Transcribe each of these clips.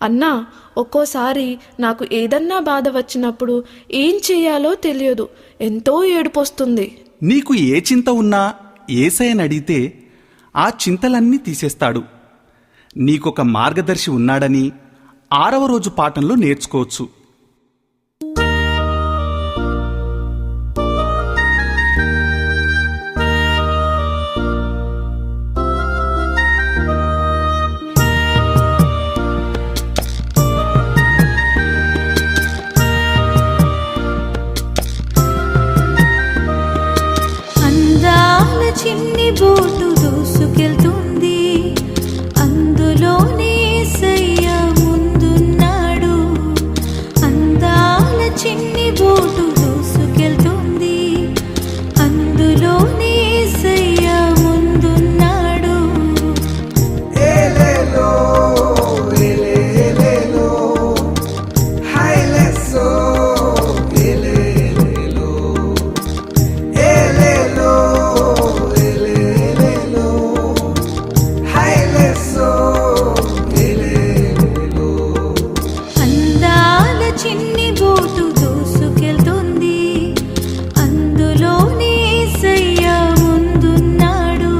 అన్నా, ఒక్కోసారి నాకు ఏదన్నా బాధ వచ్చినప్పుడు ఏం చెయ్యాలో తెలియదు. ఎంతో ఏడుపొస్తుంది. నీకు ఏ చింత ఉన్నా యేసయ్యని అడిగితే ఆ చింతలన్నీ తీసేస్తాడు. నీకొక మార్గదర్శి ఉన్నాడని 6వ రోజు పాఠంలో నేర్చుకోవచ్చు. చిన్ని బోటు దూసుకెళ్తుంది, అందులోనే యేసయ్య ముందున్నాడు. అందాల చిన్ని బోటు దూసుకెళ్తుంది, అందులోనే యేసయ్య ముందున్నాడు. ఏలేలో ఏలేలో హైలెస్సో ఏలేలో ఏలేలో చిన్ని బోటు దూసుకెళ్తుంది, అందులోనే యేసయ్య ముందున్నాడు.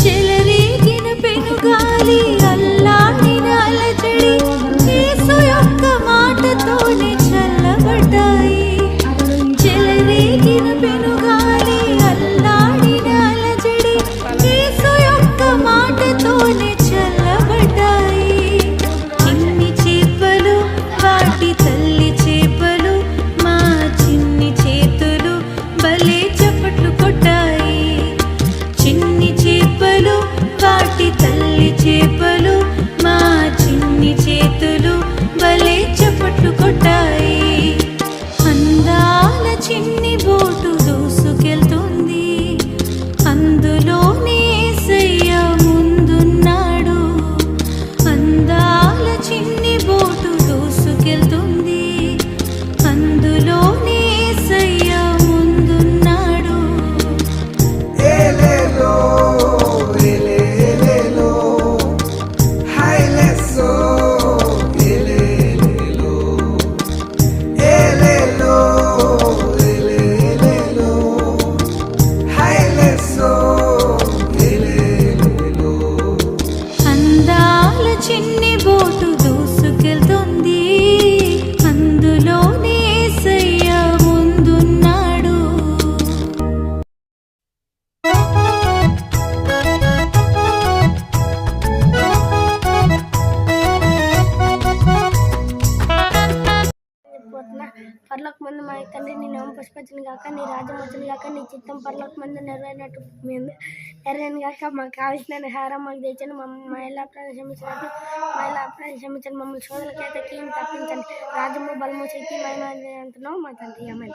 చెలరేగిన పెనుగాలి, అల్లాడిన అలజడి యేసు యొక్క మాటతోనే చల్లబడ్డాయి. చెలరేగిన పెనుగాలి, అల్లాడిన అలజడి యేసు యొక్క మాటతోనే చల్లబడ్డాయి. చిన్ని చేపలు వాటి తల్లి చేపలు, మా చిన్ని చేతులు భలే చప్పట్లు కొట్టాయి. చిన్ని చేపలు వాటి తల్లి చేపలు, మా చిన్ని చేతులు భలే చప్పట్లు కొట్టాయి. అందాల చిన్ని బోటు దూసుకెళ్తుంది, అందులోనే యేసయ్య ముందున్నాడు. అందాల చిన్ని బోటు దూసుకెళ్తుంది, అందులోనే యేసయ్య ముందున్నాడు. ఏలేలో ఏలేలో హైలెస్సో ఏలేలో ఏలేలో ఏలేలో హైలెస్సో ఏలేలో. అందాల చిన్ని బోటు దూసుకెళ్తుంది, అందులోనే యేసయ్య ముందున్నాడు. పర్లోక మందు మా తండ్రి, నీ నామం పుష్పించను గాక, నీ రాజ్యం వచ్చును గాక, నీ చిత్తం పర్లోక మందు నెరవేరినట్టు నెరవేరును గాక. మాకు కావాల్సిన ఆహారం మాకు తెచ్చండి, మా ఎలా క్షమించినట్టు మా ఎలా క్షమించండి, మమ్మల్ని శోధనకైతే కీని తప్పించండి. రాజ్యము బలము శక్తి మహిమ అంటున్నావు మా తండ్రి. ఆమేన్.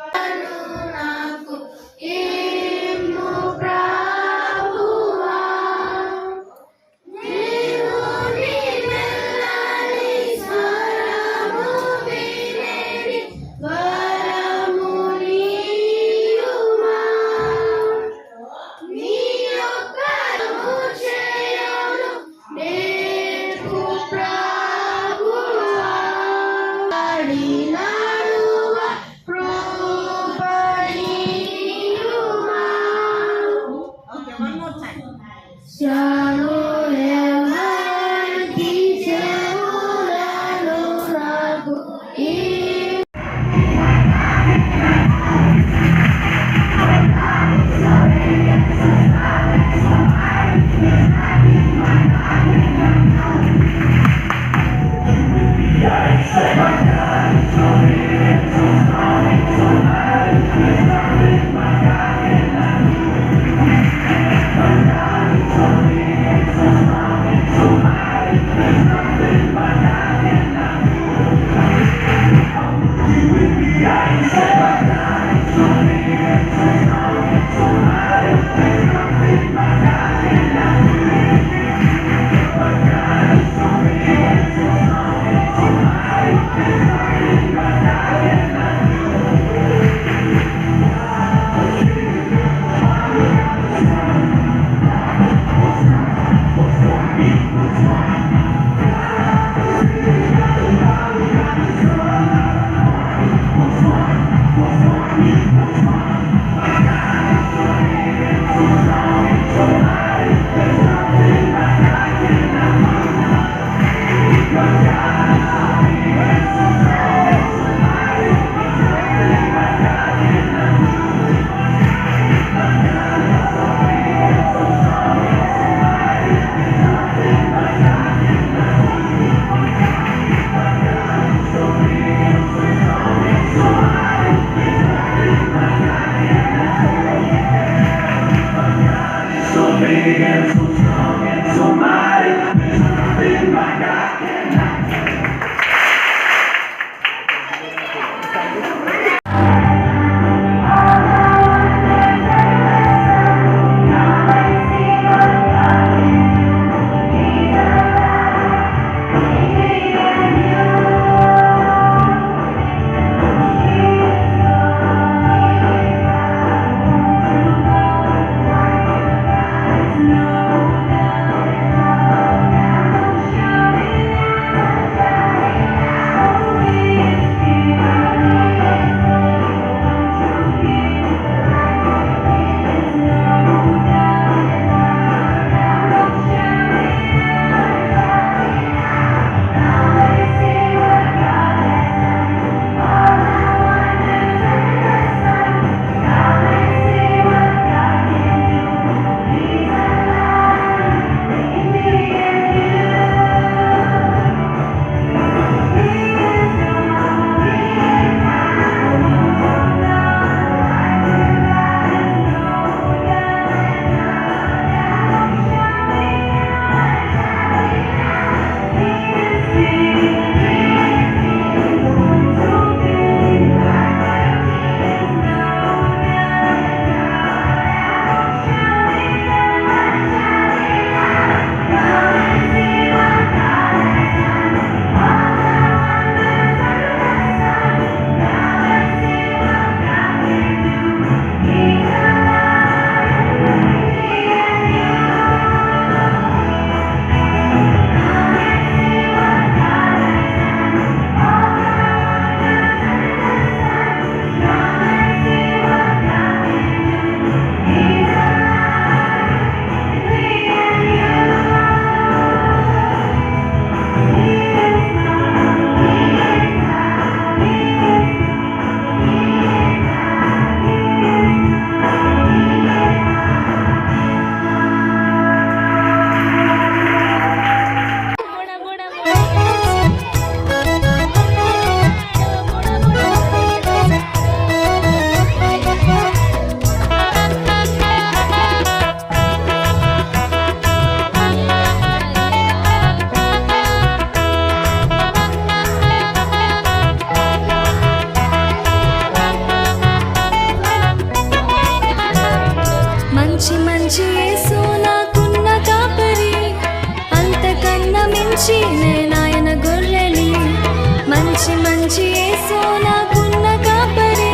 మంచి యేసు నాకున్న కాపరి,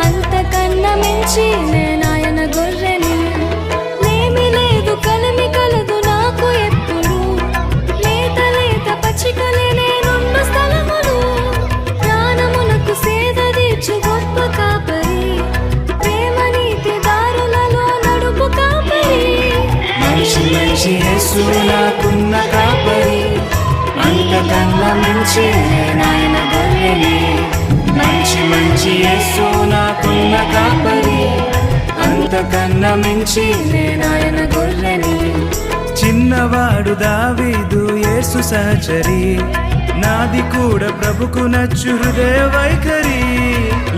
అంతకన్నా మించి నేనాయన గొర్రెని. లేమి లేదు కలిమి కలదు నాకు ఎప్పుడు, లేత లేత పచ్చికలే నేనున్న స్థలములు. ప్రాణమునకు సేద తీర్చు గొప్ప కాపరి, ప్రేమ నీతి దారులలో నడుపు కాపరి. మంచి మంచి యేసు నాకున్న కాపరి, అంతకన్నా మించి నేనాయన గొర్రెని. మంచి మంచి యేసు నాకున్న కాపరి, అంతకన్నా మించి నేనాయన గొర్రెని. చిన్నవాడు దావీదు యేసు సహచరి, నాది కూడా ప్రభుకు నచ్చు హృదయ వైఖరి.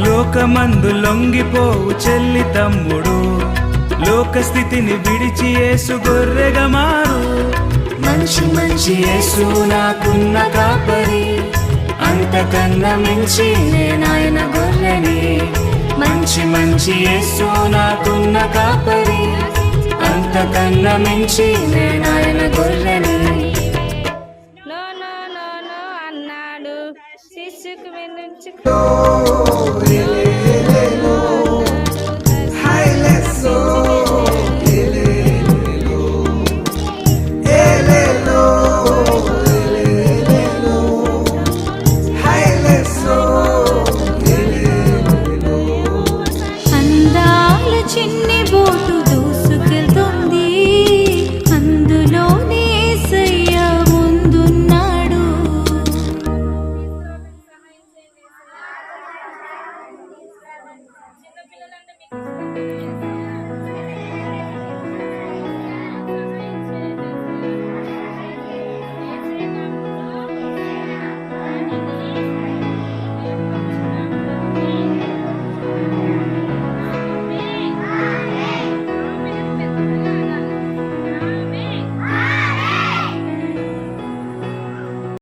లోకమందు లొంగిపోవు చెల్లి తమ్ముడు, లోక స్థితిని విడిచి యేసు గొర్రెగా మారు. మంచి మంచి యేసు నాకున్న కాపరి, అంతకన్నా మించి నేనాయన గొర్రెని. మంచి మంచి యేసు నాకున్న కాపరి, అంతకన్నా మించి నేనాయన గొర్రెని. నో నో నో నో అన్నాడు శిశుకు